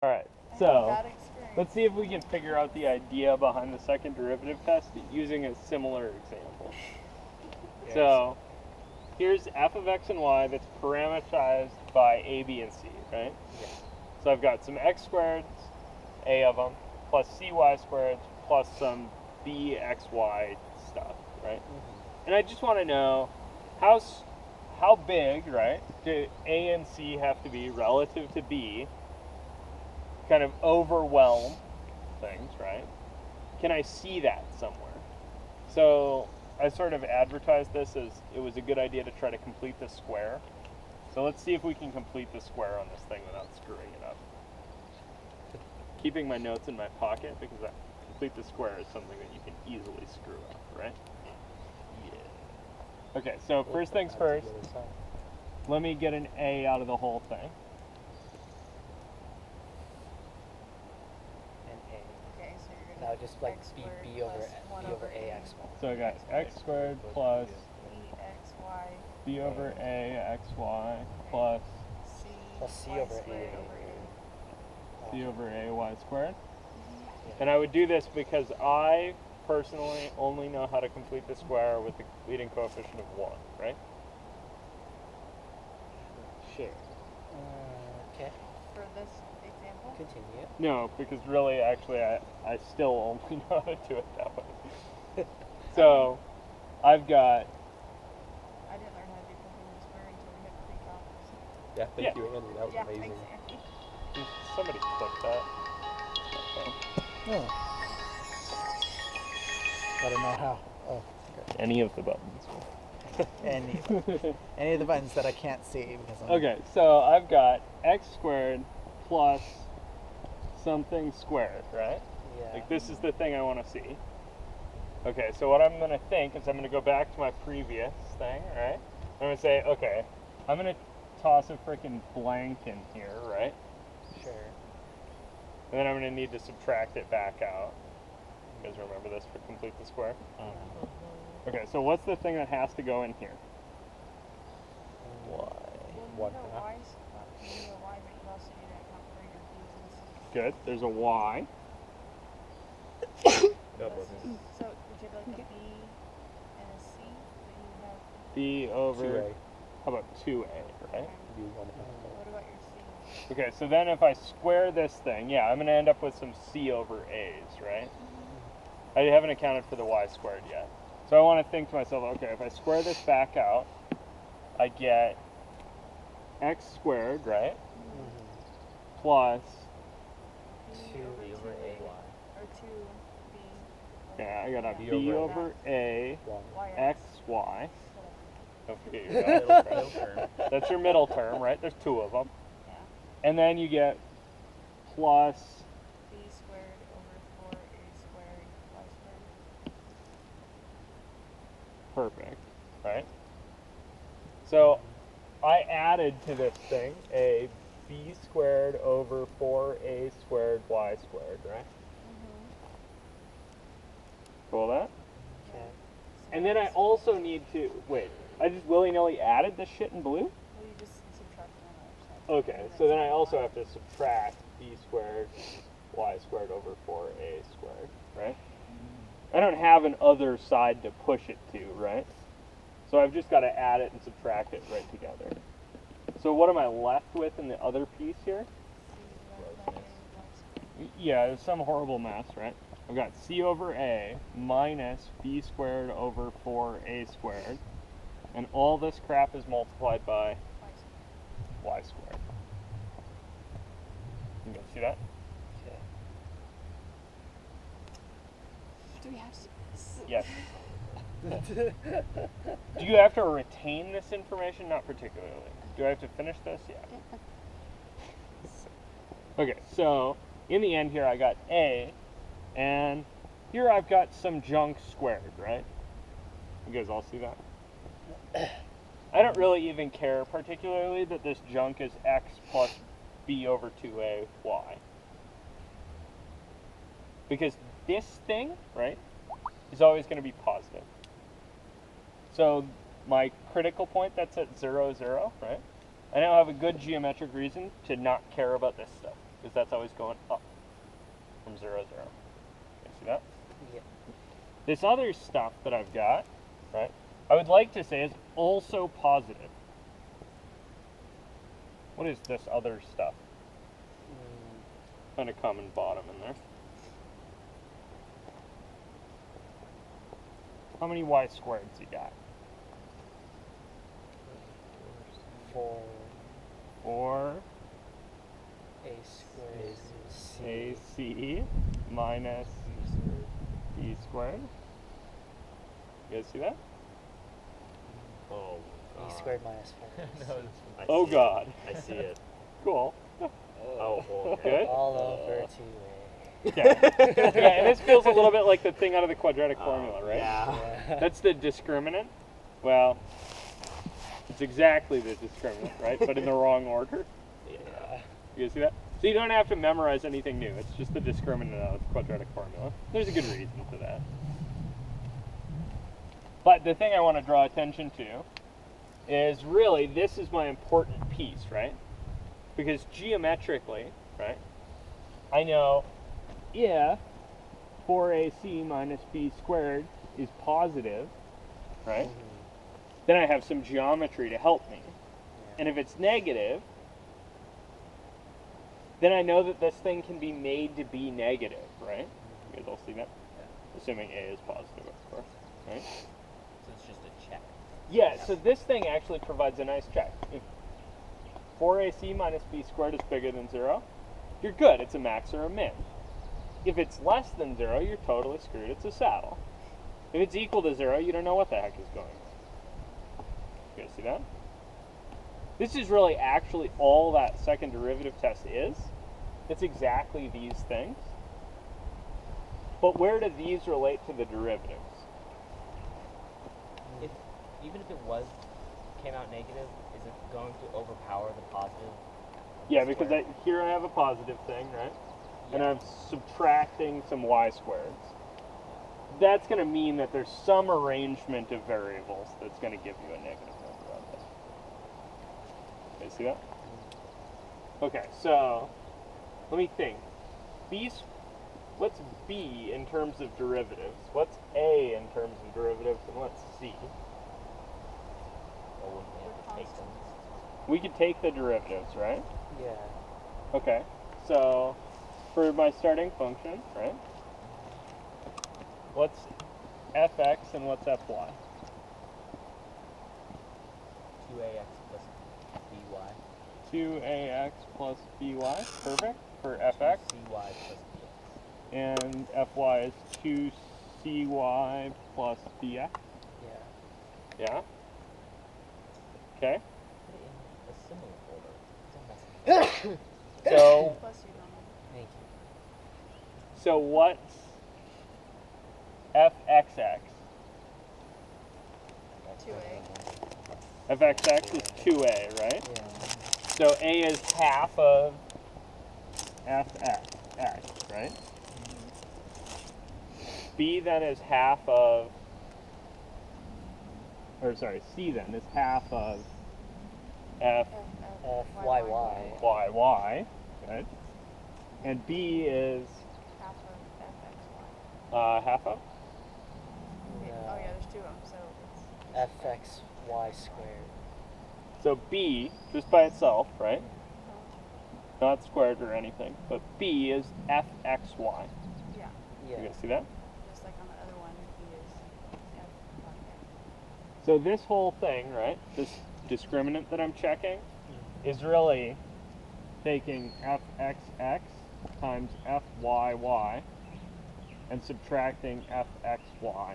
Alright, so let's see if we can figure out the idea behind the second derivative test using a similar example. Yes. So here's f of x and y that's parameterized by a, b, and c, right? Yes. So I've got some x squareds, a of them, plus cy squareds, plus some bxy stuff, right? And I just want to know how big, right, do a and c have to be relative to b, kind of overwhelm things, right? Can I see that somewhere? So I sort of advertised this as it was a good idea to try to complete the square. So let's see if we can complete the square on this thing without screwing it up. Keeping my notes in my pocket because complete the square is something that you can easily screw up, right? Yeah. Okay, so first things first, let me get an A out of the whole thing. Okay, so you're gonna just like b over a x squared. So I got x squared plus bxy b over a xy plus C over a. c over a y squared. And I would do this because I personally only know how to complete the square with the leading coefficient of 1, right? Sure. Okay. for this example? Continue. No, because really, actually, I still only know how to do it that way. So, I've got... I didn't learn how to do continuous square until we had pre-calc. Yeah, thank you, Andy. That was Yeah, amazing. thanks, Andy. Somebody click that. Oh. I don't know how. Oh, Any of the buttons. any of the buttons that I can't see because I'm Okay, so I've got x squared plus something squared, right? Yeah. Like this is the thing I want to see. Okay, so what I'm going to think is I'm going to go back to my previous thing, right? I'm going to say, okay, I'm going to toss a freaking blank in here, right? Sure. And then I'm going to need to subtract it back out. You guys remember this for complete the square? Okay, so what's the thing that has to go in here? Y. Well, One you know half. Y's, you know Y, but you also need to account for your B's and C's. Good, there's a y. That wasn't. So, would you have like a B and a C? But you have, b over, 2a. how about 2a, right? B 1 half. what about your C? Okay, so then if I square this thing, yeah, I'm going to end up with some c over a's, right? I haven't accounted for the y squared yet. So I want to think to myself, okay, if I square this back out, I get x squared, right? Plus, 2 over a y. Or 2B. yeah, I got a B b over over a Y. x y. Don't forget your Middle middle term. term. That's your middle term, right? There's two of them. Yeah. And then you get plus, B squared over 4A squared Y squared. perfect, right? So I added to this thing a b squared over 4a squared y squared, right? Cool that? Okay. And then I also need to, wait, I just willy-nilly added this shit in blue? Well, you just subtract it on the other side. Okay, so then I also have to subtract b squared y squared over 4a squared, right? I don't have an other side to push it to, right? So I've just got to add it and subtract it right together. So what am I left with in the other piece here? Yeah, it's some horrible mess, right? I've got c over a minus b squared over 4a squared. And all this crap is multiplied by y squared. You guys see that? Okay. Do we have to do this? Yes. Do you have to retain this information? Not particularly. Do I have to finish this? Yeah. Okay, so in the end here I got a, and here I've got some junk squared, right? You guys all see that? I don't really even care particularly that this junk is x plus b over 2a y. Because this thing, right, is always going to be positive. So my critical point, that's at 0, 0, right? I now have a good geometric reason to not care about this stuff. because that's always going up from 0, 0. You see that? Yeah. This other stuff that I've got, right, I would like to say is also positive. What is this other stuff? Kind of common bottom in there. How many y squareds you got? 4 a squared c ac minus b squared. You guys see that? Oh, e squared minus 4. I Oh see God. it. I see it. Cool. Oh, okay. Good? All over 2a. Okay. Yeah, and this feels a little bit like the thing out of the quadratic formula, right? Yeah. That's the discriminant. Well, it's exactly the discriminant, right? But in the wrong order. Yeah. You guys see that? So you don't have to memorize anything new. It's just the discriminant out of the quadratic formula. There's a good reason for that. But the thing I want to draw attention to is really this is my important piece, right? Because geometrically, right, I know if 4ac minus b squared is positive, right, then I have some geometry to help me. And if it's negative, then I know that this thing can be made to be negative, right? You guys all see that? Assuming a is positive, of course, right? So it's just a check. Yeah, so this thing actually provides a nice check. If 4ac minus b squared is bigger than 0, you're good. It's a max or a min. If it's less than 0, you're totally screwed. It's a saddle. If it's equal to 0, you don't know what the heck is going on. You guys see that? This is really actually all that second derivative test is. It's exactly these things. But where do these relate to the derivatives? Even if it came out negative, is it going to overpower the positive? Yeah, because here I have a positive thing, right? And I'm subtracting some y squareds. That's going to mean that there's some arrangement of variables that's going to give you a negative number on this. Okay, see that? Okay, so let me think. What's b in terms of derivatives? What's a in terms of derivatives? And what's c? Or wouldn't we have to take them? We could take the derivatives, right? Yeah. Okay, so for my starting function, right? What's fx and what's fy? 2ax plus by. 2ax plus by, perfect, for fx. 2cy plus bx. And fy is 2cy plus bx. Yeah. Yeah? Okay. Put it in a similar folder. It's a mess. So, Plus you don't. Thank you. so what's fxx? 2a. fxx is 2a, right? Yeah. So a is half of fx, right? B then is half of, or sorry, C then is half of f Fyy. y, right? And B is Half of fxy. half of? Oh yeah, there's two of them, so it's fxy squared. So B, just by itself, right? Not squared or anything, but B is fxy. yeah, You Yeah. guys see that? just like on the other one, he is f. So this whole thing, right, this discriminant that I'm checking, is really taking fxx times fyy and subtracting fxy.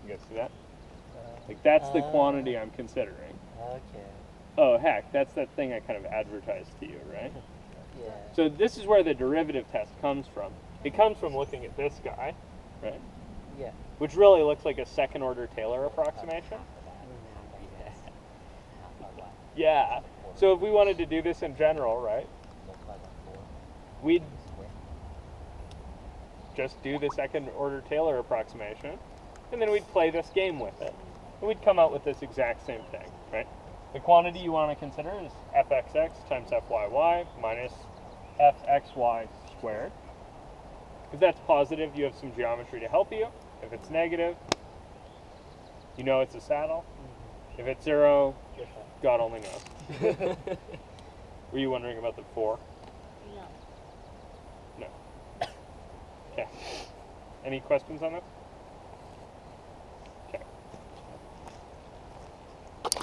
You guys see that? Like, that's the quantity I'm considering. Okay. Oh, heck, that's that thing I kind of advertised to you, right? Yeah. So this is where the derivative test comes from. It comes from looking at this guy, right? Yeah. Which really looks like a second order Taylor approximation. Yeah. So if we wanted to do this in general, right, Multiply by 4. we'd just do the second order Taylor approximation, and then we'd play this game with it. And we'd come out with this exact same thing, right? The quantity you want to consider is fxx times fyy minus fxy squared. If that's positive, you have some geometry to help you. If it's negative, you know it's a saddle. If it's 0, You're fine. God only knows. Were you wondering about the 4? No. No. Okay. Any questions on this?